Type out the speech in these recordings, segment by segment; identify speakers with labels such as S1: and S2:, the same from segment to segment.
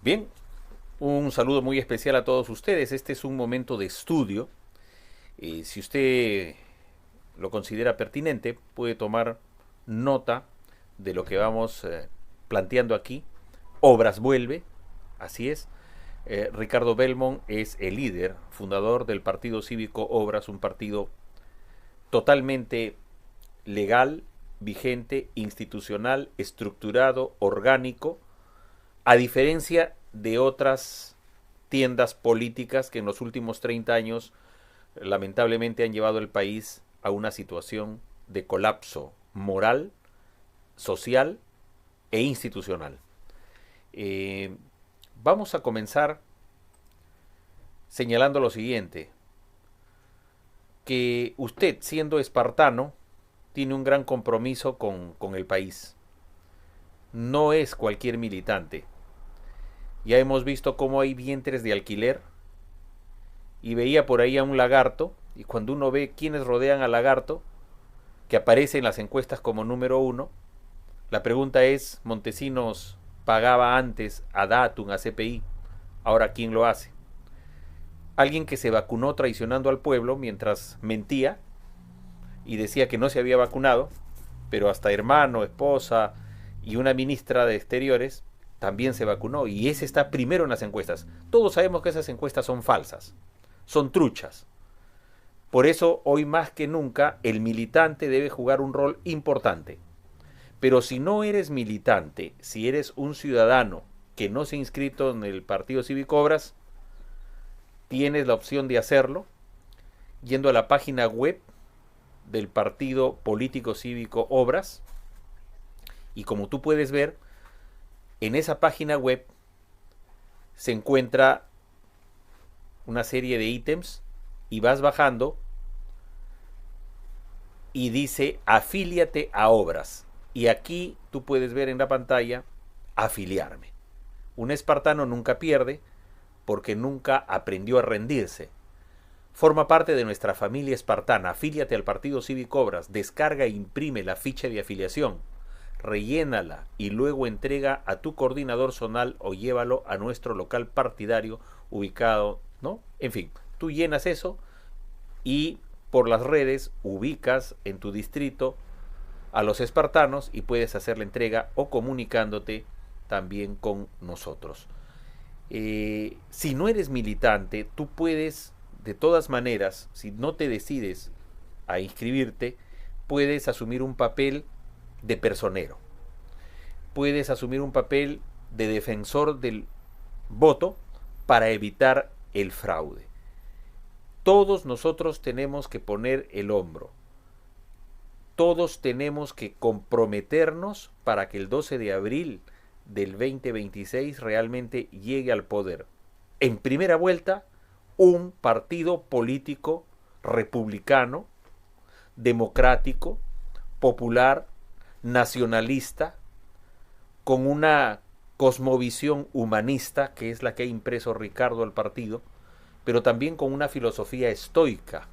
S1: Bien, un saludo muy especial a todos ustedes. Este es un momento de estudio. Si usted lo considera pertinente, puede tomar nota de lo que vamos planteando aquí. Obras vuelve, así es. Ricardo Belmont es el líder, fundador del Partido Cívico Obras, un partido totalmente legal, vigente, institucional, estructurado, orgánico, a diferencia de otras tiendas políticas que en los últimos 30 años lamentablemente han llevado el país a una situación de colapso moral, social e institucional. Eh, Vamos a comenzar señalando lo siguiente, que usted siendo espartano tiene un gran compromiso con el país. No es cualquier militante. Ya hemos visto cómo hay vientres de alquiler y veía por ahí a un lagarto, y cuando uno ve quiénes rodean al lagarto, que aparece en las encuestas como número uno, la pregunta es, Montesinos pagaba antes a Datum, a CPI, ahora ¿quién lo hace? Alguien que se vacunó traicionando al pueblo mientras mentía y decía que no se había vacunado, pero hasta hermano, esposa y una ministra de Exteriores también se vacunó y ese está primero en las encuestas. Todos sabemos que esas encuestas son falsas, son truchas. Por eso, hoy más que nunca, el militante debe jugar un rol importante. Pero si no eres militante, si eres un ciudadano que no se ha inscrito en el Partido Cívico Obras, tienes la opción de hacerlo yendo a la página web del Partido Político Cívico Obras. Y como tú puedes ver, en esa página web se encuentra una serie de ítems y vas bajando y dice afíliate a Obras. Y aquí tú puedes ver en la pantalla afiliarme. Un espartano nunca pierde porque nunca aprendió a rendirse. Forma parte de nuestra familia espartana. Afíliate al Partido Cívico Obras. Descarga e imprime la ficha de afiliación. Rellénala y luego entrega a tu coordinador zonal o llévalo a nuestro local partidario ubicado, ¿no? En fin, tú llenas eso y por las redes ubicas en tu distrito a los espartanos y puedes hacer la entrega o comunicándote también con nosotros. Si no eres militante, tú puedes, de todas maneras, si no te decides a inscribirte, puedes asumir un papel de personero. Puedes asumir un papel de defensor del voto para evitar el fraude. Todos nosotros tenemos que poner el hombro. Todos tenemos que comprometernos para que el 12 de abril del 2026 realmente llegue al poder. En primera vuelta, un partido político republicano, democrático, popular, nacionalista, con una cosmovisión humanista, que es la que ha impreso Ricardo al partido, pero también con una filosofía estoica,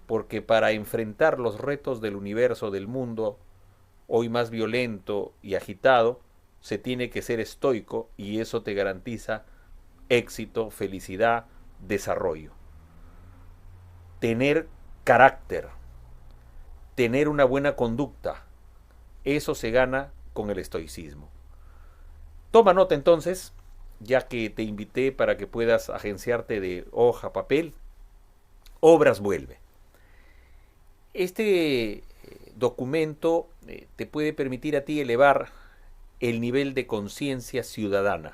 S1: porque para enfrentar los retos del universo, del mundo, hoy más violento y agitado, se tiene que ser estoico y eso te garantiza éxito, felicidad, desarrollo. Tener carácter, tener una buena conducta, eso se gana con el estoicismo. Toma nota entonces, ya que te invité para que puedas agenciarte de hoja, papel, Obras vuelve. Este documento te puede permitir a ti elevar el nivel de conciencia ciudadana.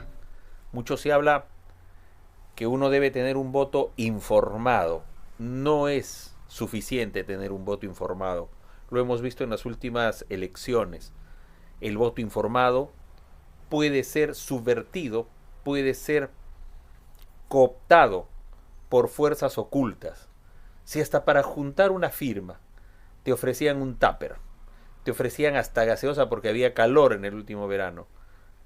S1: Mucho se habla que uno debe tener un voto informado. No es suficiente tener un voto informado. Lo hemos visto en las últimas elecciones. El voto informado puede ser subvertido, puede ser cooptado por fuerzas ocultas. Si hasta para juntar una firma te ofrecían un tupper, te ofrecían hasta gaseosa porque había calor en el último verano,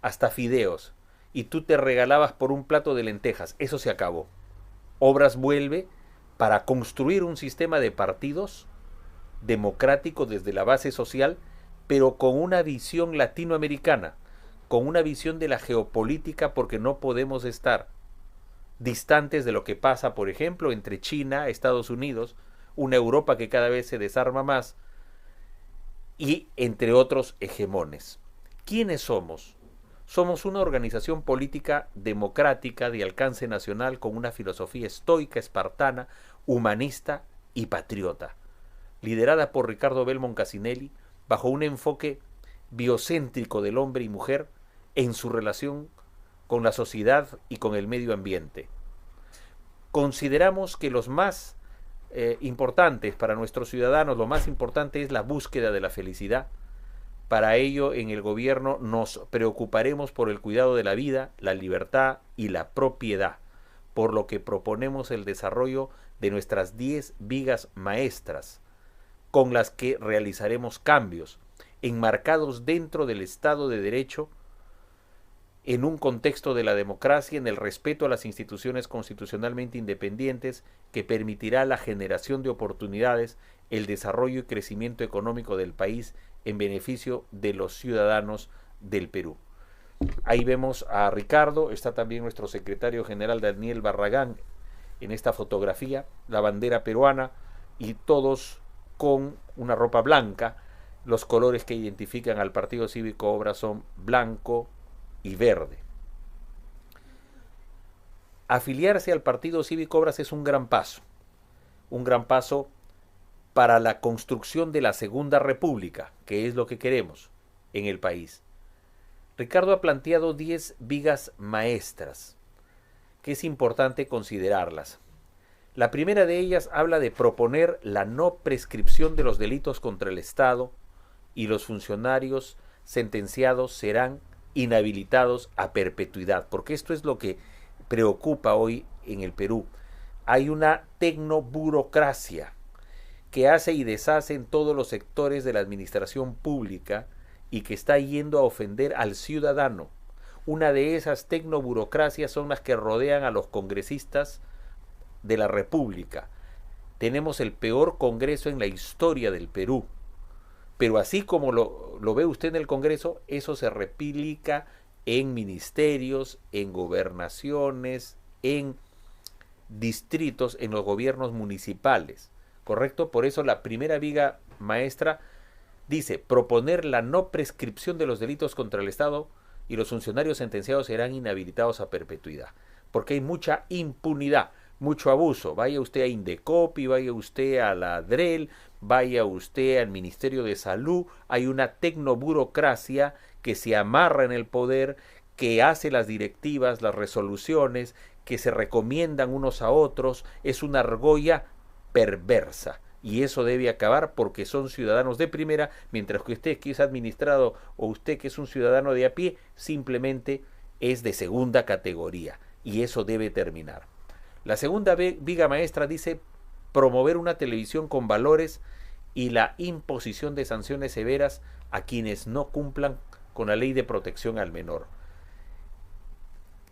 S1: hasta fideos, y tú te regalabas por un plato de lentejas, eso se acabó. Obras vuelve para construir un sistema de partidos democrático desde la base social, pero con una visión latinoamericana, con una visión de la geopolítica, porque no podemos estar distantes de lo que pasa, por ejemplo, entre China, Estados Unidos, una Europa que cada vez se desarma más, y entre otros hegemones. ¿Quiénes somos? Somos una organización política democrática de alcance nacional con una filosofía estoica, espartana, humanista y patriota, liderada por Ricardo Belmont Casinelli, bajo un enfoque biocéntrico del hombre y mujer en su relación con la sociedad y con el medio ambiente. Consideramos que los más importantes para nuestros ciudadanos, lo más importante es la búsqueda de la felicidad. Para ello, en el gobierno nos preocuparemos por el cuidado de la vida, la libertad y la propiedad, por lo que proponemos el desarrollo de nuestras 10 vigas maestras, con las que realizaremos cambios, enmarcados dentro del Estado de Derecho, en un contexto de la democracia, en el respeto a las instituciones constitucionalmente independientes, que permitirá la generación de oportunidades, el desarrollo y crecimiento económico del país en beneficio de los ciudadanos del Perú. Ahí vemos a Ricardo, está también nuestro secretario general Daniel Barragán en esta fotografía, la bandera peruana, y todos con una ropa blanca. Los colores que identifican al Partido Cívico Obra son blanco y verde. Afiliarse al Partido Cívico Obras es un gran paso para la construcción de la Segunda República, que es lo que queremos en el país. Ricardo ha planteado 10 vigas maestras, que es importante considerarlas. La primera de ellas habla de proponer la no prescripción de los delitos contra el Estado, y los funcionarios sentenciados serán inhabilitados a perpetuidad, porque esto es lo que preocupa hoy en el Perú. Hay una tecnoburocracia que hace y deshace en todos los sectores de la administración pública y que está yendo a ofender al ciudadano. Una de esas tecnoburocracias son las que rodean a los congresistas de la República. Tenemos el peor Congreso en la historia del Perú. Pero así como lo ve usted en el Congreso, eso se replica en ministerios, en gobernaciones, en distritos, en los gobiernos municipales, ¿correcto? Por eso la primera viga maestra dice: proponer la no prescripción de los delitos contra el Estado y los funcionarios sentenciados serán inhabilitados a perpetuidad, porque hay mucha impunidad, mucho abuso. Vaya usted a Indecopi, vaya usted a la DREL, vaya usted al Ministerio de Salud, hay una tecnoburocracia que se amarra en el poder, que hace las directivas, las resoluciones, que se recomiendan unos a otros. Es una argolla perversa, y eso debe acabar, porque son ciudadanos de primera, mientras que usted, que es administrado, o usted, que es un ciudadano de a pie, simplemente es de segunda categoría, y eso debe terminar. La segunda viga maestra dice: promover una televisión con valores y la imposición de sanciones severas a quienes no cumplan con la ley de protección al menor.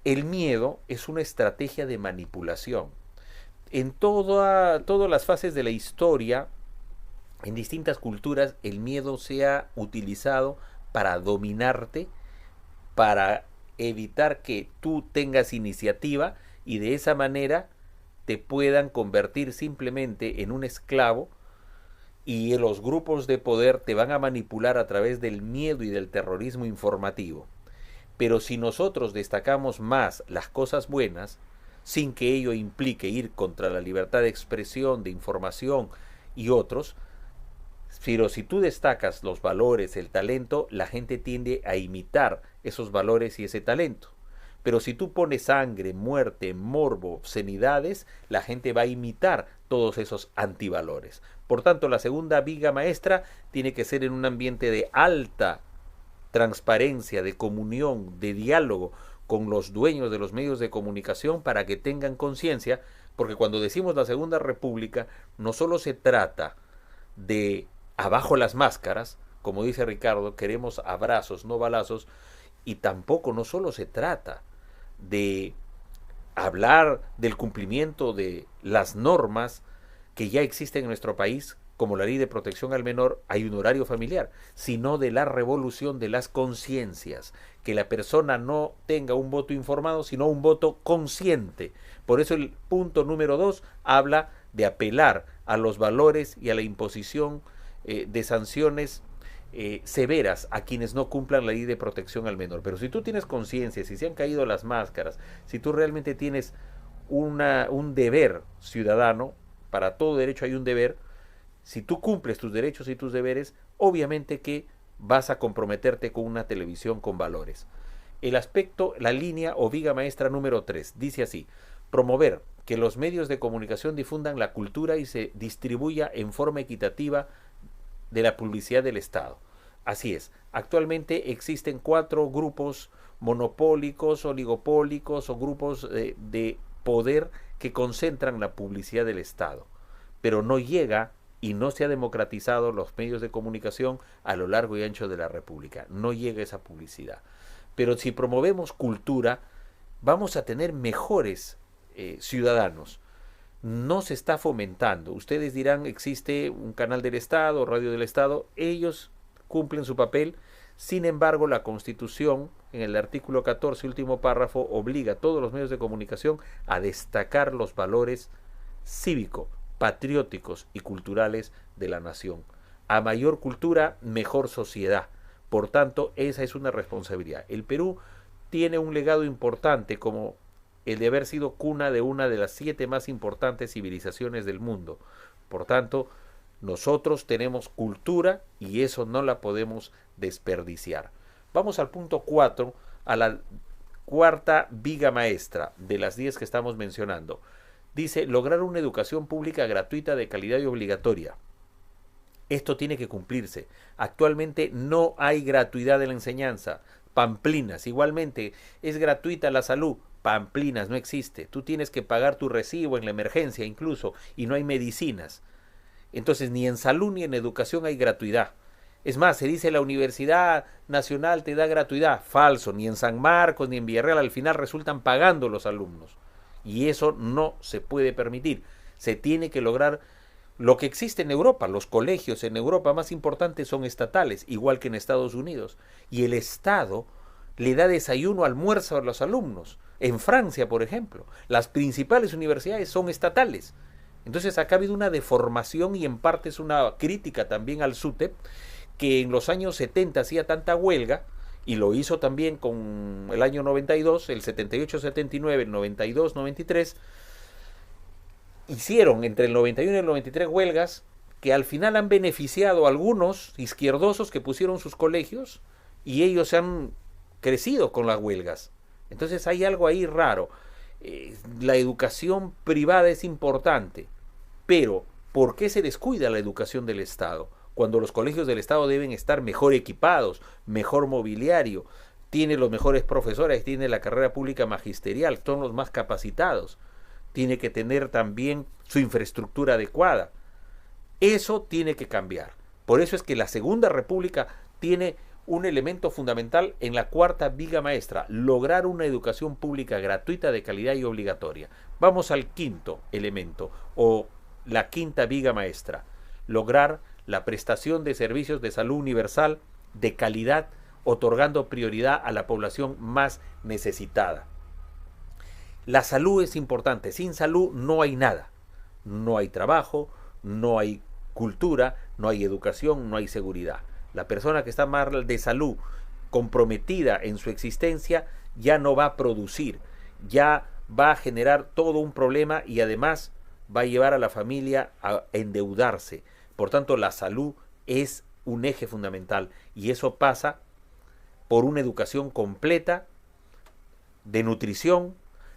S1: El miedo es una estrategia de manipulación. En todas las fases de la historia, en distintas culturas, el miedo se ha utilizado para dominarte, para evitar que tú tengas iniciativa y de esa manera te puedan convertir simplemente en un esclavo, y los grupos de poder te van a manipular a través del miedo y del terrorismo informativo. Pero si nosotros destacamos más las cosas buenas, sin que ello implique ir contra la libertad de expresión, de información y otros, pero si tú destacas los valores, el talento, la gente tiende a imitar esos valores y ese talento. Pero si tú pones sangre, muerte, morbo, obscenidades, la gente va a imitar todos esos antivalores. Por tanto, la segunda viga maestra tiene que ser en un ambiente de alta transparencia, de comunión, de diálogo con los dueños de los medios de comunicación, para que tengan conciencia, porque cuando decimos la Segunda República, no solo se trata de abajo las máscaras, como dice Ricardo, queremos abrazos, no balazos, y tampoco no solo se trata de hablar del cumplimiento de las normas que ya existen en nuestro país, como la ley de protección al menor, hay un horario familiar, sino de la revolución de las conciencias, que la persona no tenga un voto informado, sino un voto consciente. Por eso el punto número 2 habla de apelar a los valores y a la imposición de sanciones severas a quienes no cumplan la ley de protección al menor. Pero si tú tienes conciencia, si se han caído las máscaras, si tú realmente tienes un deber ciudadano, para todo derecho hay un deber, si tú cumples tus derechos y tus deberes, obviamente que vas a comprometerte con una televisión con valores. El aspecto, la línea o viga maestra número 3, dice así: promover que los medios de comunicación difundan la cultura y se distribuya en forma equitativa de la publicidad del Estado. Así es, actualmente existen 4 grupos monopólicos, oligopólicos o grupos de poder que concentran la publicidad del Estado, pero no llega y no se ha democratizado los medios de comunicación a lo largo y ancho de la República. No llega esa publicidad. Pero si promovemos cultura, vamos a tener mejores ciudadanos. No se está fomentando. Ustedes dirán, existe un canal del Estado, radio del Estado, ellos cumplen su papel. Sin embargo, la Constitución, en el artículo 14, último párrafo, obliga a todos los medios de comunicación a destacar los valores cívicos, patrióticos y culturales de la nación. A mayor cultura, mejor sociedad. Por tanto, esa es una responsabilidad. El Perú tiene un legado importante como el de haber sido cuna de una de las 7 más importantes civilizaciones del mundo. Por tanto, nosotros tenemos cultura y eso no la podemos desperdiciar. Vamos al punto 4, a la cuarta viga maestra de las 10 que estamos mencionando. Dice, lograr una educación pública gratuita de calidad y obligatoria. Esto tiene que cumplirse. Actualmente no hay gratuidad de la enseñanza. Pamplinas, igualmente, es gratuita la salud. Pamplinas, no existe. Tú tienes que pagar tu recibo en la emergencia incluso y no hay medicinas. Entonces ni en salud ni en educación hay gratuidad. Es más, se dice la Universidad Nacional te da gratuidad. Falso, ni en San Marcos ni en Villarreal al final resultan pagando los alumnos. Y eso no se puede permitir. Se tiene que lograr lo que existe en Europa. Los colegios en Europa más importantes son estatales, igual que en Estados Unidos. Y el Estado le da desayuno, almuerzo a los alumnos. En Francia, por ejemplo, las principales universidades son estatales. Entonces acá ha habido una deformación y en parte es una crítica también al SUTEP, que en los años 70 hacía tanta huelga, y lo hizo también con el año 92, el 78-79, el 92-93, hicieron entre el 91 y el 93 huelgas que al final han beneficiado a algunos izquierdosos que pusieron sus colegios y ellos se han crecido con las huelgas. Entonces hay algo ahí raro. La educación privada es importante, pero ¿por qué se descuida la educación del Estado? Cuando los colegios del Estado deben estar mejor equipados, mejor mobiliario, tiene los mejores profesores, tiene la carrera pública magisterial, son los más capacitados, tiene que tener también su infraestructura adecuada. Eso tiene que cambiar. Por eso es que la Segunda República tiene un elemento fundamental en la cuarta viga maestra, lograr una educación pública gratuita de calidad y obligatoria. Vamos al quinto elemento, o la quinta viga maestra, lograr la prestación de servicios de salud universal de calidad, otorgando prioridad a la población más necesitada. La salud es importante, sin salud no hay nada, no hay trabajo, no hay cultura, no hay educación, no hay seguridad. La persona que está mal de salud, comprometida en su existencia, ya no va a producir, ya va a generar todo un problema y además va a llevar a la familia a endeudarse. Por tanto, la salud es un eje fundamental y eso pasa por una educación completa de nutrición,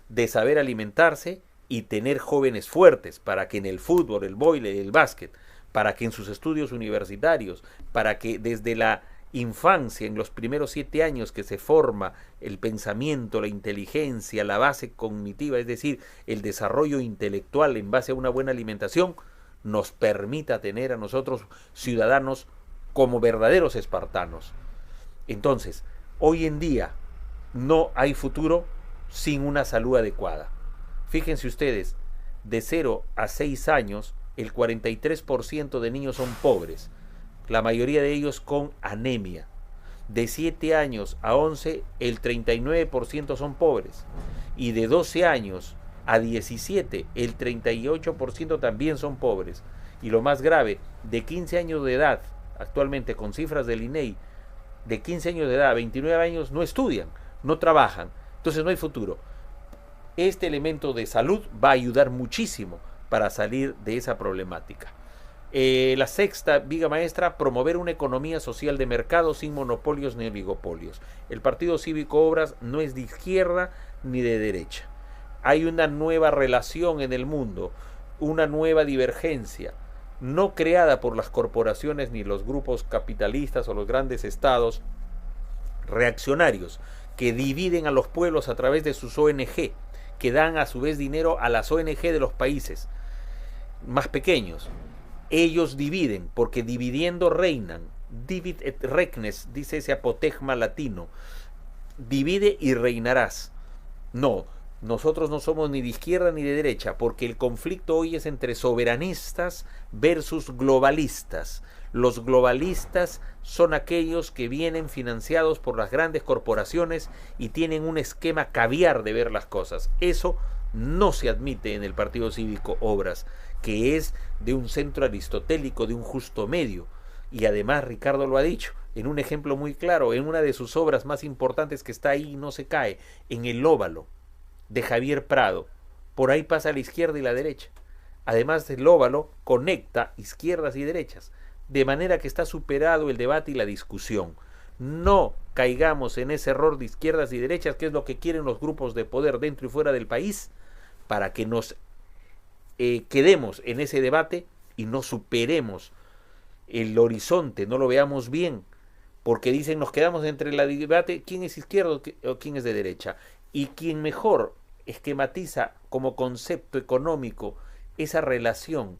S1: de saber alimentarse y tener jóvenes fuertes para que en el fútbol, el vóley, el básquet, para que en sus estudios universitarios, para que desde la infancia, en los primeros 7 años que se forma el pensamiento, la inteligencia, la base cognitiva, es decir, el desarrollo intelectual en base a una buena alimentación, nos permita tener a nosotros ciudadanos como verdaderos espartanos. Entonces, hoy en día no hay futuro sin una salud adecuada. Fíjense ustedes, de 0 a 6 años el 43% de niños son pobres, la mayoría de ellos con anemia. De 7 años a 11, el 39% son pobres. Y de 12 años a 17, el 38% también son pobres. Y lo más grave, de 15 años de edad, actualmente con cifras del INEI, de 15 años de edad a 29 años no estudian, no trabajan. Entonces no hay futuro. Este elemento de salud va a ayudar muchísimo para salir de esa problemática. La sexta viga maestra, promover una economía social de mercado sin monopolios ni oligopolios. El Partido Cívico Obras no es de izquierda ni de derecha. Hay una nueva relación en el mundo, una nueva divergencia, no creada por las corporaciones ni los grupos capitalistas o los grandes estados reaccionarios que dividen a los pueblos a través de sus ONG, que dan a su vez dinero a las ONG de los países más pequeños. Ellos dividen, porque dividiendo reinan. Divide et regnes, dice ese apotegma latino. Divide y reinarás. No, nosotros no somos ni de izquierda ni de derecha, porque el conflicto hoy es entre soberanistas versus globalistas. Los globalistas son aquellos que vienen financiados por las grandes corporaciones y tienen un esquema caviar de ver las cosas. Eso no se admite en el Partido Cívico Obras, que es de un centro aristotélico, de un justo medio. Y además Ricardo lo ha dicho, en un ejemplo muy claro, en una de sus obras más importantes que está ahí y no se cae, en El Óvalo, de Javier Prado. Por ahí pasa la izquierda y la derecha. Además del óvalo, conecta izquierdas y derechas, de manera que está superado el debate y la discusión. No caigamos en ese error de izquierdas y derechas, que es lo que quieren los grupos de poder dentro y fuera del país, para que nos quedemos en ese debate y no superemos el horizonte, no lo veamos bien, porque dicen nos quedamos entre el debate quién es izquierdo o quién es de derecha. Y quien mejor esquematiza como concepto económico esa relación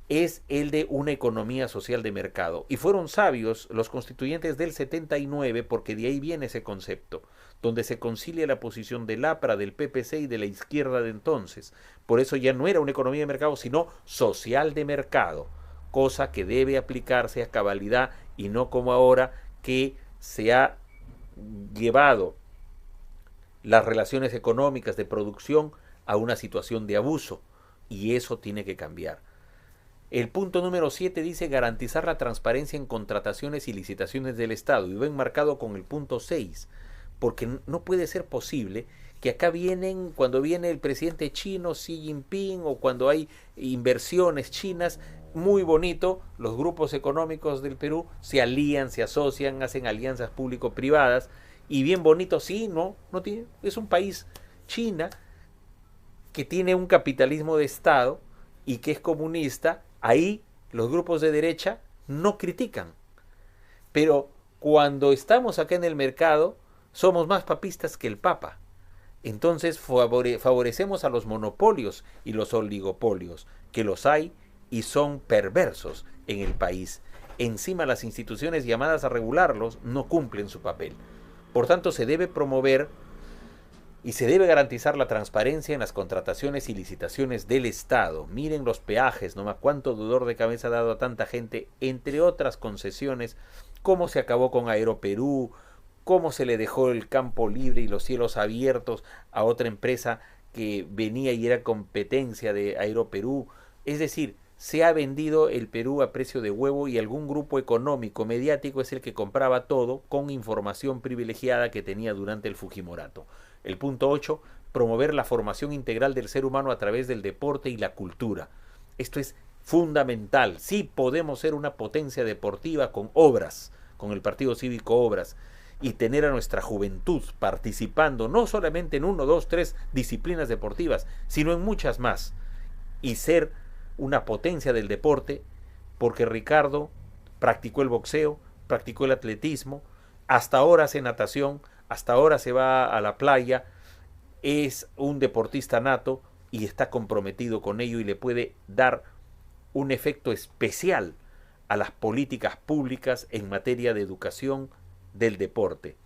S1: es el de una economía social de mercado. Y fueron sabios los constituyentes del 79 porque de ahí viene ese concepto, donde se concilia la posición del APRA, del PPC y de la izquierda de entonces. Por eso ya no era una economía de mercado, sino social de mercado, cosa que debe aplicarse a cabalidad y no como ahora que se ha llevado las relaciones económicas de producción a una situación de abuso, y eso tiene que cambiar. El punto número 7 dice garantizar la transparencia en contrataciones y licitaciones del Estado, y va enmarcado con el punto 6, porque no puede ser posible que acá vienen, cuando viene el presidente chino Xi Jinping o cuando hay inversiones chinas, muy bonito, los grupos económicos del Perú se alían, se asocian, hacen alianzas público-privadas, y bien bonito, sí, no tiene, es un país, China, que tiene un capitalismo de Estado y que es comunista. Ahí los grupos de derecha no critican. Pero cuando estamos acá en el mercado, somos más papistas que el Papa. Entonces favorecemos a los monopolios y los oligopolios, que los hay y son perversos en el país. Encima las instituciones llamadas a regularlos no cumplen su papel. Por tanto, se debe promover y se debe garantizar la transparencia en las contrataciones y licitaciones del Estado. Miren los peajes, nomás cuánto dolor de cabeza ha dado a tanta gente, entre otras concesiones, cómo se acabó con Aeroperú, cómo se le dejó el campo libre y los cielos abiertos a otra empresa que venía y era competencia de Aeroperú. Es decir, se ha vendido el Perú a precio de huevo y algún grupo económico mediático es el que compraba todo con información privilegiada que tenía durante el Fujimorato. El punto 8, promover la formación integral del ser humano a través del deporte y la cultura. Esto es fundamental. Sí podemos ser una potencia deportiva con obras, con el Partido Cívico Obras, y tener a nuestra juventud participando no solamente en 1, 2, 3 disciplinas deportivas, sino en muchas más, y ser una potencia del deporte, porque Ricardo practicó el boxeo, practicó el atletismo, hasta ahora hace natación, hasta ahora se va a la playa, es un deportista nato y está comprometido con ello y le puede dar un efecto especial a las políticas públicas en materia de educación del deporte.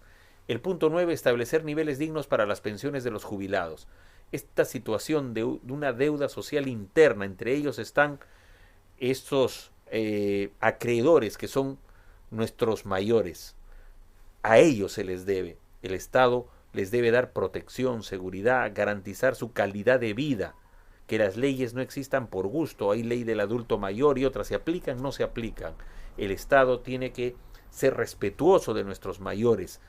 S1: El punto 9, establecer niveles dignos para las pensiones de los jubilados. Esta situación de una deuda social interna, entre ellos están estos acreedores que son nuestros mayores. A ellos se les debe. El Estado les debe dar protección, seguridad, garantizar su calidad de vida, que las leyes no existan por gusto. Hay ley del adulto mayor y otras se aplican, no se aplican. El Estado tiene que ser respetuoso de nuestros mayores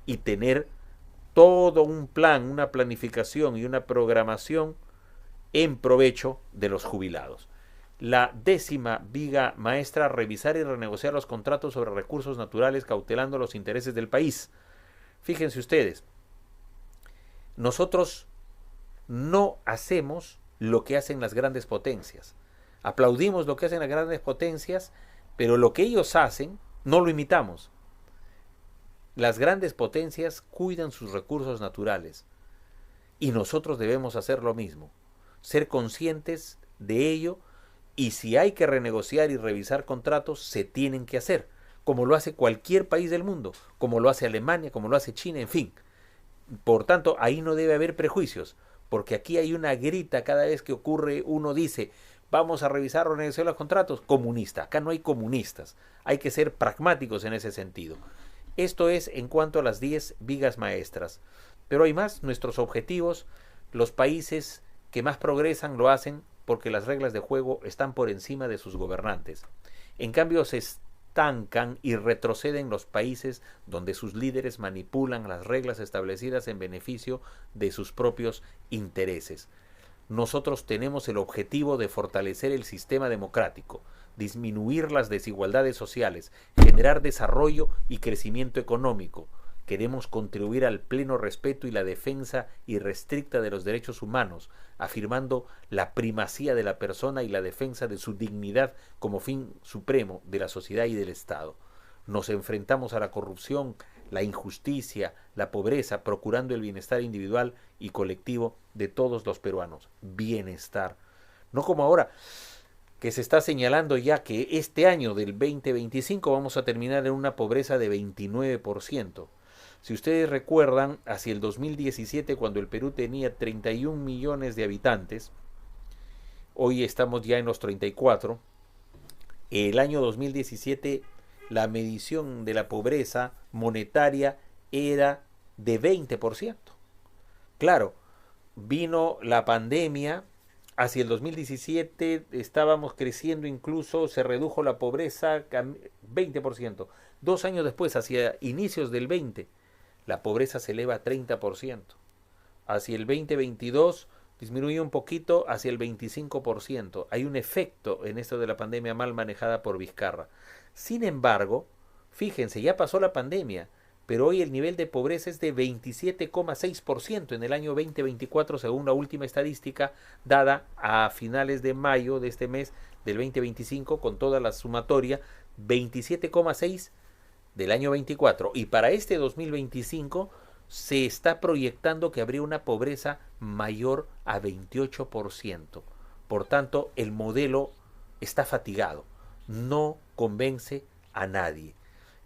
S1: y tener todo un plan, una planificación y una programación en provecho de los jubilados. La 10ª viga maestra: revisar y renegociar los contratos sobre recursos naturales cautelando los intereses del país. Fíjense ustedes, nosotros no hacemos lo que hacen las grandes potencias. Aplaudimos lo que hacen las grandes potencias, pero lo que ellos hacen no lo imitamos. Las grandes potencias cuidan sus recursos naturales y nosotros debemos hacer lo mismo, ser conscientes de ello, y si hay que renegociar y revisar contratos, se tienen que hacer, como lo hace cualquier país del mundo, como lo hace Alemania, como lo hace China, en fin. Por tanto, ahí no debe haber prejuicios, porque aquí hay una grita cada vez que ocurre, uno dice, vamos a revisar o renegociar los contratos, comunista. Acá no hay comunistas, hay que ser pragmáticos en ese sentido. Esto es en cuanto a las 10 vigas maestras. Pero hay más, nuestros objetivos, los países que más progresan lo hacen porque las reglas de juego están por encima de sus gobernantes. En cambio, se estancan y retroceden los países donde sus líderes manipulan las reglas establecidas en beneficio de sus propios intereses. Nosotros tenemos el objetivo de fortalecer el sistema democrático, disminuir las desigualdades sociales, generar desarrollo y crecimiento económico. Queremos contribuir al pleno respeto y la defensa irrestricta de los derechos humanos, afirmando la primacía de la persona y la defensa de su dignidad como fin supremo de la sociedad y del Estado. Nos enfrentamos a la corrupción, la injusticia, la pobreza, procurando el bienestar individual y colectivo de todos los peruanos. Bienestar. No como ahora, que se está señalando ya que este año del 2025 vamos a terminar en una pobreza de 29%. Si ustedes recuerdan, hacia el 2017, cuando el Perú tenía 31 millones de habitantes, hoy estamos ya en los 34. El año 2017, la medición de la pobreza monetaria era de 20%. Claro, vino la pandemia, hacia el 2017 estábamos creciendo, incluso se redujo la pobreza 20%. 2 años después, hacia inicios del 20, la pobreza se eleva a 30%. Hacia el 2022 disminuye un poquito, hacia el 25%. Hay un efecto en esto de la pandemia mal manejada por Vizcarra. Sin embargo, fíjense, ya pasó la pandemia, pero hoy el nivel de pobreza es de 27,6% en el año 2024, según la última estadística dada a finales de mayo de este mes del 2025, con toda la sumatoria, 27,6% del año 24. Y para este 2025 se está proyectando que habría una pobreza mayor a 28%. Por tanto, el modelo está fatigado, no convence a nadie.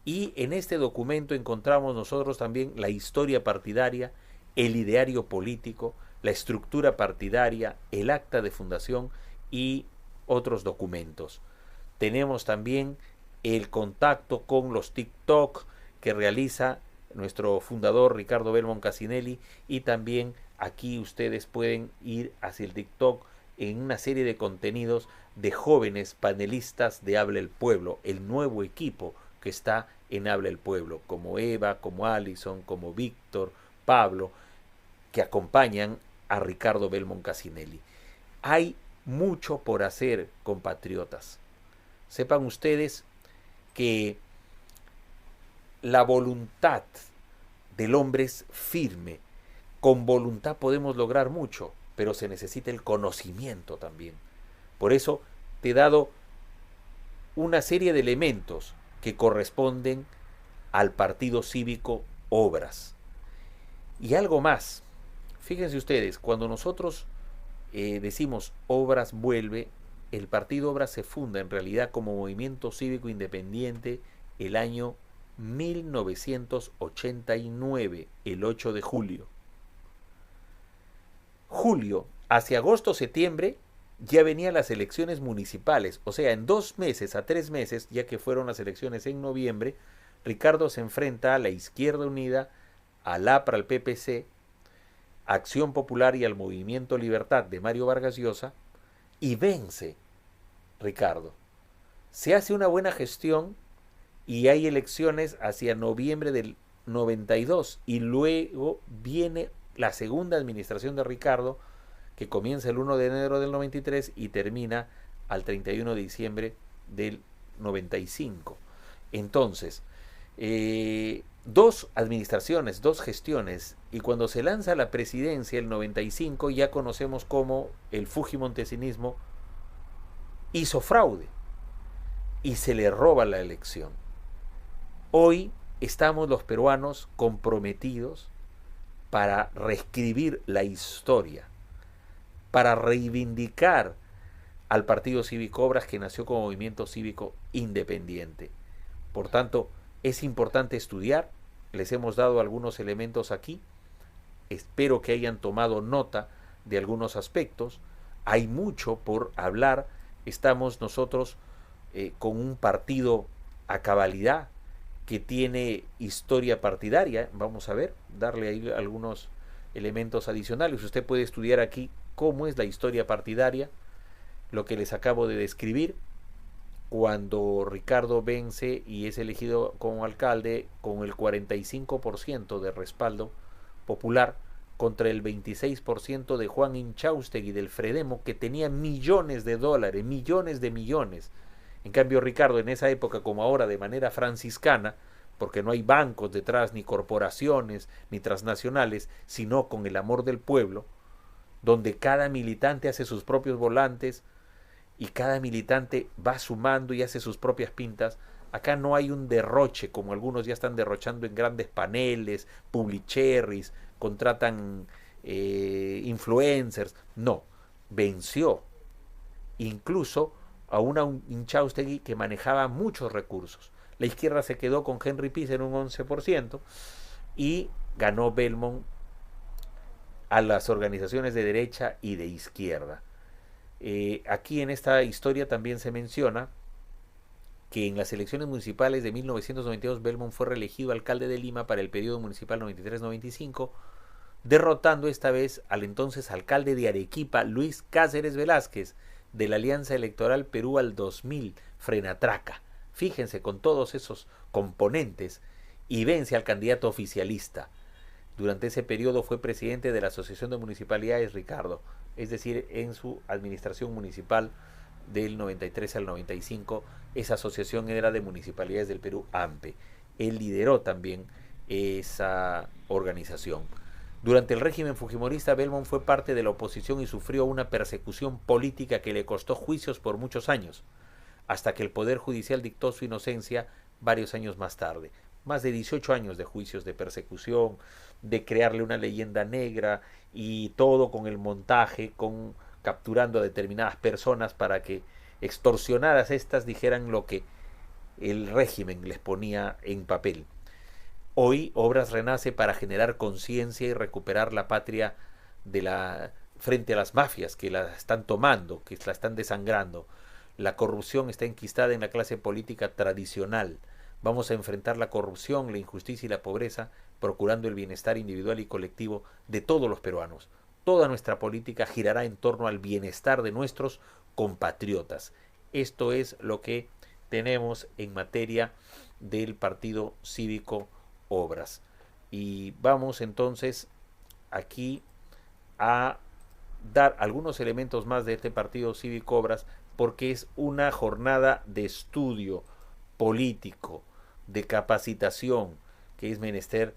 S1: Y en este documento encontramos nosotros también la historia partidaria, el ideario político, la estructura partidaria, el acta de fundación y otros documentos. Tenemos también el contacto con los TikTok que realiza nuestro fundador Ricardo Belmont Casinelli, y también aquí ustedes pueden ir hacia el TikTok en una serie de contenidos de jóvenes panelistas de Habla el Pueblo, el nuevo equipo que está en Habla el Pueblo, como Eva, como Alison, como Víctor, Pablo, que acompañan a Ricardo Belmont Casinelli. Hay mucho por hacer, compatriotas. Sepan ustedes que la voluntad del hombre es firme. Con voluntad podemos lograr mucho, pero se necesita el conocimiento también. Por eso te he dado una serie de elementos que corresponden al partido cívico Obras. Y algo más. Fíjense ustedes, cuando nosotros decimos Obras vuelve, el partido Obras se funda en realidad como movimiento cívico independiente el año 1989, el 8 de julio. Julio, hacia agosto-septiembre, ya venían las elecciones municipales. O sea, en 2 meses a 3 meses, ya que fueron las elecciones en noviembre, Ricardo se enfrenta a la Izquierda Unida, al APRA, al PPC, Acción Popular y al Movimiento Libertad de Mario Vargas Llosa, y vence Ricardo. Se hace una buena gestión y hay elecciones hacia noviembre del 92 y luego viene la segunda administración de Ricardo, que comienza el 1 de enero del 93 y termina al 31 de diciembre del 95. Entonces, dos administraciones, dos gestiones, y cuando se lanza la presidencia el 95 ya conocemos cómo el fujimontesinismo hizo fraude y se le roba la elección. Hoy estamos los peruanos comprometidos para reescribir la historia, para reivindicar al Partido Cívico Obras, que nació como movimiento cívico independiente. Por tanto, es importante estudiar. Les hemos dado algunos elementos aquí. Espero que hayan tomado nota de algunos aspectos. Hay mucho por hablar. Estamos nosotros con un partido a cabalidad que tiene historia partidaria. Vamos a ver, darle ahí algunos elementos adicionales. Usted puede estudiar aquí cómo es la historia partidaria, lo que les acabo de describir. Cuando Ricardo vence y es elegido como alcalde con el 45% de respaldo popular contra el 26% de Juan Inchaustegui del Fredemo, que tenía millones de dólares, millones de millones. En cambio, Ricardo en esa época, como ahora, de manera franciscana, porque no hay bancos detrás, ni corporaciones, ni transnacionales, sino con el amor del pueblo, donde cada militante hace sus propios volantes y cada militante va sumando y hace sus propias pintas. Acá no hay un derroche, como algunos ya están derrochando en grandes paneles, publicherries, contratan influencers. No, venció incluso a una Inchaustegui que manejaba muchos recursos. La izquierda se quedó con Henry Pisa en un 11% y ganó Belmont a las organizaciones de derecha y de izquierda. Aquí en esta historia también se menciona que en las elecciones municipales de 1992 Belmont fue reelegido alcalde de Lima para el periodo municipal 93-95, derrotando esta vez al entonces alcalde de Arequipa, Luis Cáceres Velázquez, de la Alianza Electoral Perú al 2000, Frenatraca. Fíjense, con todos esos componentes, y vence al candidato oficialista. Durante ese periodo fue presidente de la Asociación de Municipalidades Ricardo, es decir, en su administración municipal del 93 al 95, esa asociación era de Municipalidades del Perú, AMPE. Él lideró también esa organización. Durante el régimen fujimorista, Belmont fue parte de la oposición y sufrió una persecución política que le costó juicios por muchos años, hasta que el Poder Judicial dictó su inocencia varios años más tarde. Más de 18 años de juicios, de persecución, de crearle una leyenda negra y todo con el montaje, con capturando a determinadas personas para que extorsionadas estas dijeran lo que el régimen les ponía en papel. Hoy Obras renace para generar conciencia y recuperar la patria frente a las mafias que la están tomando, que la están desangrando. La corrupción está enquistada en la clase política tradicional. Vamos a enfrentar la corrupción, la injusticia y la pobreza, procurando el bienestar individual y colectivo de todos los peruanos. Toda nuestra política girará en torno al bienestar de nuestros compatriotas. Esto es lo que tenemos en materia del Partido Cívico Obras. Y vamos entonces aquí a dar algunos elementos más de este Partido Cívico Obras, porque es una jornada de estudio político, de capacitación, que es menester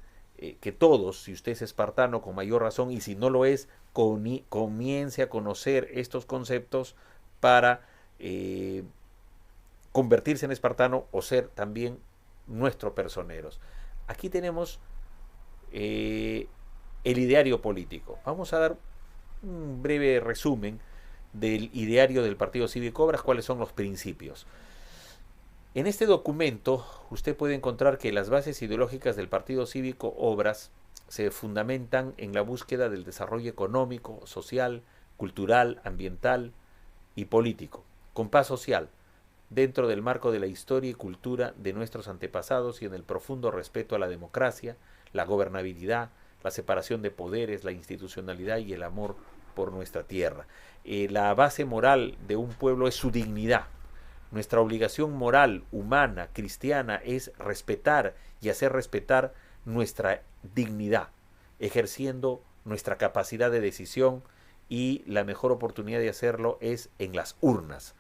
S1: que todos, si usted es espartano con mayor razón, y si no lo es, comience a conocer estos conceptos para convertirse en espartano o ser también nuestros personeros. Aquí tenemos el ideario político. Vamos a dar un breve resumen del ideario del Partido Cívico Obras, cuáles son los principios. En este documento usted puede encontrar que las bases ideológicas del Partido Cívico Obras se fundamentan en la búsqueda del desarrollo económico, social, cultural, ambiental, y político, con paz social, dentro del marco de la historia y cultura de nuestros antepasados y en el profundo respeto a la democracia, la gobernabilidad, la separación de poderes, la institucionalidad y el amor por nuestra tierra. La base moral de un pueblo es su dignidad. Nuestra obligación moral, humana, cristiana, es respetar y hacer respetar nuestra dignidad, ejerciendo nuestra capacidad de decisión, y la mejor oportunidad de hacerlo es en las urnas.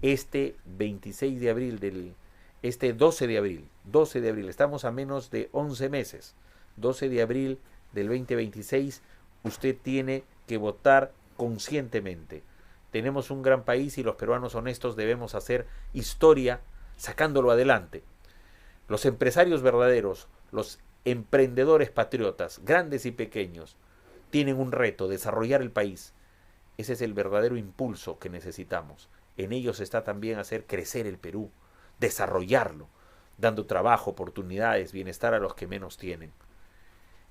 S1: Este 26 de abril, este 12 de abril, estamos a menos de 11 meses, 12 de abril del 2026, usted tiene que votar conscientemente. Tenemos un gran país y los peruanos honestos debemos hacer historia sacándolo adelante. Los empresarios verdaderos, los emprendedores patriotas, grandes y pequeños, tienen un reto: desarrollar el país. Ese es el verdadero impulso que necesitamos. En ellos está también hacer crecer el Perú, desarrollarlo, dando trabajo, oportunidades, bienestar a los que menos tienen.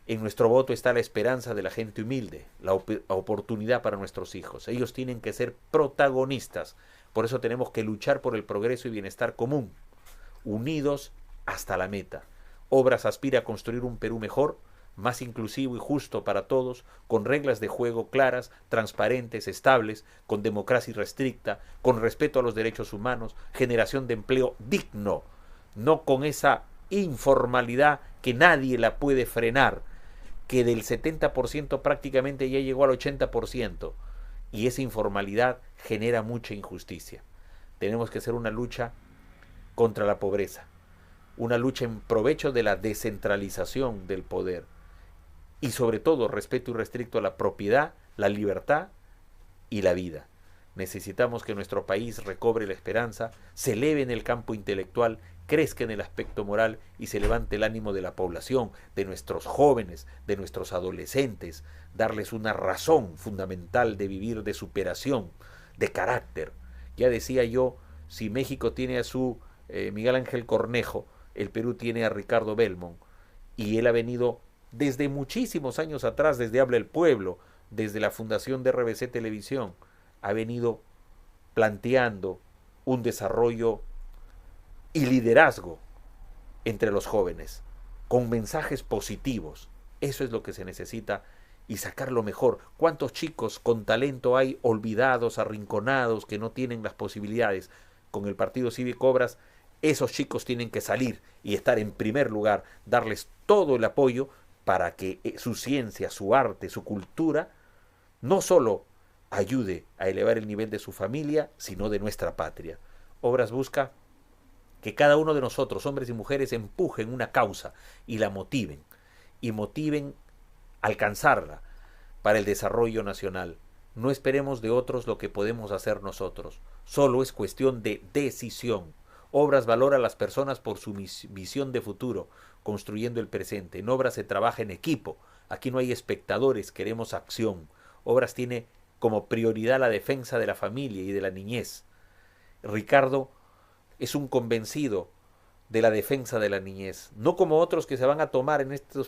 S1: En nuestro voto está la esperanza de la gente humilde, la oportunidad para nuestros hijos. Ellos tienen que ser protagonistas. Por eso tenemos que luchar por el progreso y bienestar común, unidos hasta la meta. Obras aspira a construir un Perú mejor, más inclusivo y justo para todos, con reglas de juego claras, transparentes, estables, con democracia irrestricta, con respeto a los derechos humanos, generación de empleo digno, no con esa informalidad que nadie la puede frenar, que del 70% prácticamente ya llegó al 80%, y esa informalidad genera mucha injusticia. Tenemos que hacer una lucha contra la pobreza, una lucha en provecho de la descentralización del poder, y sobre todo respeto irrestricto a la propiedad, la libertad y la vida. Necesitamos que nuestro país recobre la esperanza, se eleve en el campo intelectual, crezca en el aspecto moral y se levante el ánimo de la población, de nuestros jóvenes, de nuestros adolescentes, darles una razón fundamental de vivir, de superación, de carácter. Ya decía yo, si México tiene a su Miguel Ángel Cornejo, el Perú tiene a Ricardo Belmont, y él ha venido desde muchísimos años atrás, desde Habla el Pueblo, desde la fundación de RBC Televisión, ha venido planteando un desarrollo y liderazgo entre los jóvenes, con mensajes positivos. Eso es lo que se necesita, y sacar lo mejor. ¿Cuántos chicos con talento hay olvidados, arrinconados, que no tienen las posibilidades? Con el Partido Cívico Obras, esos chicos tienen que salir y estar en primer lugar, darles todo el apoyo para que su ciencia, su arte, su cultura, no solo ayude a elevar el nivel de su familia, sino de nuestra patria. Obras busca que cada uno de nosotros, hombres y mujeres, empujen una causa y la motiven, a alcanzarla para el desarrollo nacional. No esperemos de otros lo que podemos hacer nosotros. Solo es cuestión de decisión. Obras valora a las personas por su visión de futuro, construyendo el presente. En Obras se trabaja en equipo. Aquí no hay espectadores, queremos acción. Obras tiene como prioridad la defensa de la familia y de la niñez. Ricardo es un convencido de la defensa de la niñez, no como otros que se van a tomar en este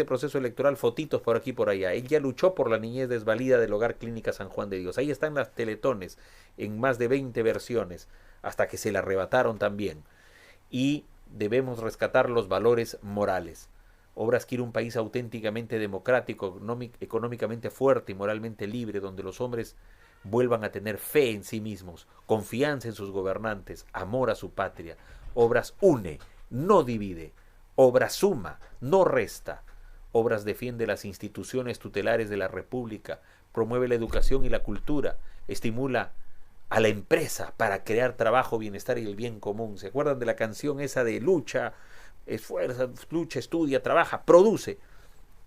S1: proceso electoral fotitos por aquí y por allá. Él ya luchó por la niñez desvalida del Hogar Clínica San Juan de Dios. Ahí están las teletones en más de 20 versiones, hasta que se la arrebataron también. Y debemos rescatar los valores morales. Obras quiere un país auténticamente democrático, económicamente fuerte y moralmente libre, donde los hombres vuelvan a tener fe en sí mismos, confianza en sus gobernantes, amor a su patria. Obras une, no divide. Obras suma, no resta. Obras defiende las instituciones tutelares de la República, promueve la educación y la cultura, estimula a la empresa para crear trabajo, bienestar y el bien común. ¿Se acuerdan de la canción esa de lucha, esfuerza, lucha, estudia, trabaja, produce?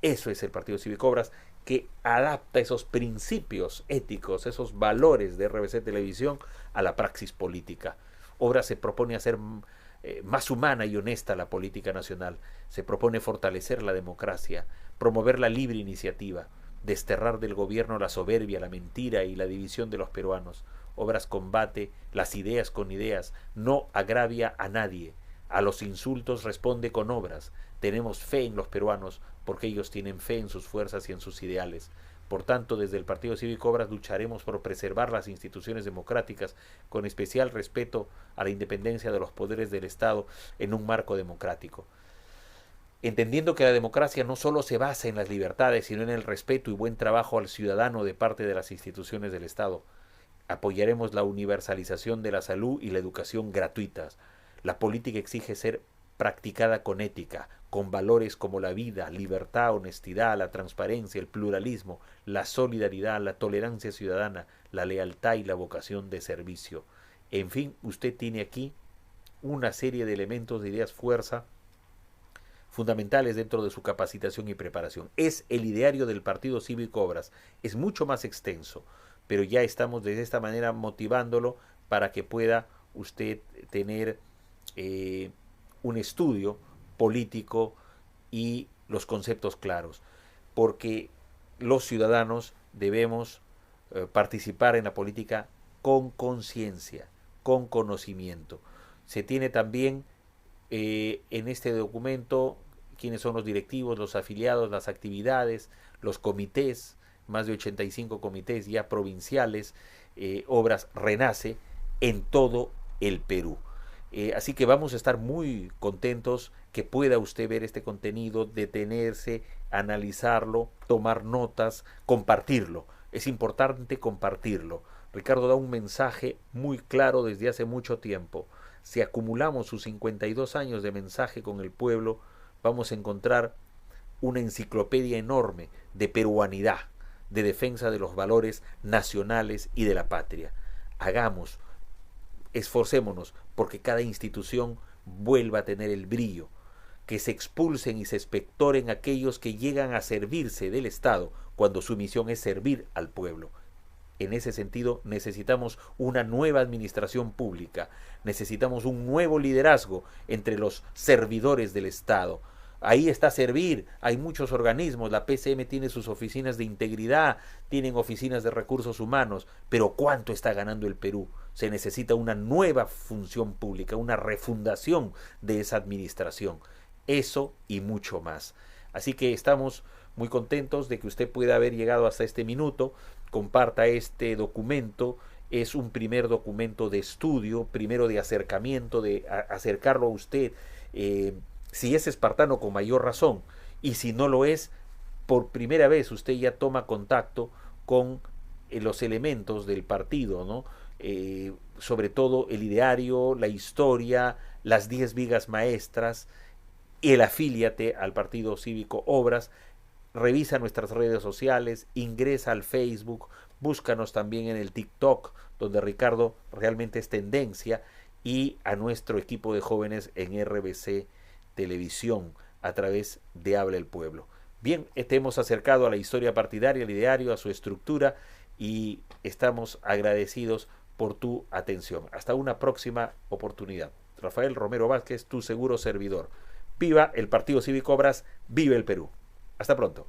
S1: Eso es el Partido Cívico Obras, que adapta esos principios éticos, esos valores de RBC Televisión a la praxis política. Obras se propone hacer más humana y honesta la política nacional. Se propone fortalecer la democracia, promover la libre iniciativa, desterrar del gobierno la soberbia, la mentira y la división de los peruanos. Obras combate las ideas con ideas, no agravia a nadie. A los insultos responde con obras. Tenemos fe en los peruanos porque ellos tienen fe en sus fuerzas y en sus ideales. Por tanto, desde el Partido Cívico Obras lucharemos por preservar las instituciones democráticas con especial respeto a la independencia de los poderes del Estado en un marco democrático. Entendiendo que la democracia no solo se basa en las libertades, sino en el respeto y buen trabajo al ciudadano de parte de las instituciones del Estado. Apoyaremos la universalización de la salud y la educación gratuitas. La política exige ser practicada con ética, con valores como la vida, libertad, honestidad, la transparencia, el pluralismo, la solidaridad, la tolerancia ciudadana, la lealtad y la vocación de servicio. En fin, usted tiene aquí una serie de elementos de ideas fuerza fundamentales dentro de su capacitación y preparación. Es el ideario del Partido Cívico Obras. Es mucho más extenso, pero ya estamos de esta manera motivándolo para que pueda usted tener un estudio político y los conceptos claros, porque los ciudadanos debemos participar en la política con conciencia, con conocimiento. Se tiene también en este documento quiénes son los directivos, los afiliados, las actividades, los comités, más de 85 comités ya provinciales, Obras Renace en todo el Perú. Así que vamos a estar muy contentos que pueda usted ver este contenido, detenerse, analizarlo, tomar notas, compartirlo. Es importante compartirlo. Ricardo da un mensaje muy claro desde hace mucho tiempo. Si acumulamos sus 52 años de mensaje con el pueblo, vamos a encontrar una enciclopedia enorme de peruanidad, de defensa de los valores nacionales y de la patria. Hagamos, esforcémonos porque cada institución vuelva a tener el brillo, que se expulsen y se expectoren aquellos que llegan a servirse del Estado cuando su misión es servir al pueblo. En ese sentido, necesitamos una nueva administración pública, necesitamos un nuevo liderazgo entre los servidores del Estado. Ahí está Servir, hay muchos organismos, la PCM tiene sus oficinas de integridad, tienen oficinas de recursos humanos, pero ¿cuánto está ganando el Perú? Se necesita una nueva función pública, una refundación de esa administración. Eso y mucho más. Así que estamos muy contentos de que usted pueda haber llegado hasta este minuto. Comparta este documento. Es un primer documento de estudio, primero de acercamiento, de acercarlo a usted. Si es espartano, con mayor razón. Y si no lo es, por primera vez usted ya toma contacto con los elementos del partido, ¿no? Sobre todo el ideario, la historia, las 10 vigas maestras, el afíliate al Partido Cívico Obras. Revisa nuestras redes sociales, ingresa al Facebook, búscanos también en el TikTok, donde Ricardo realmente es tendencia, y a nuestro equipo de jóvenes en RBC Televisión a través de Habla el Pueblo. Bien, te hemos acercado a la historia partidaria, al ideario, a su estructura, y estamos agradecidos por tu atención. Hasta una próxima oportunidad. Rafael Romero Vázquez, tu seguro servidor. Viva el Partido Cívico Obras, vive el Perú. Hasta pronto.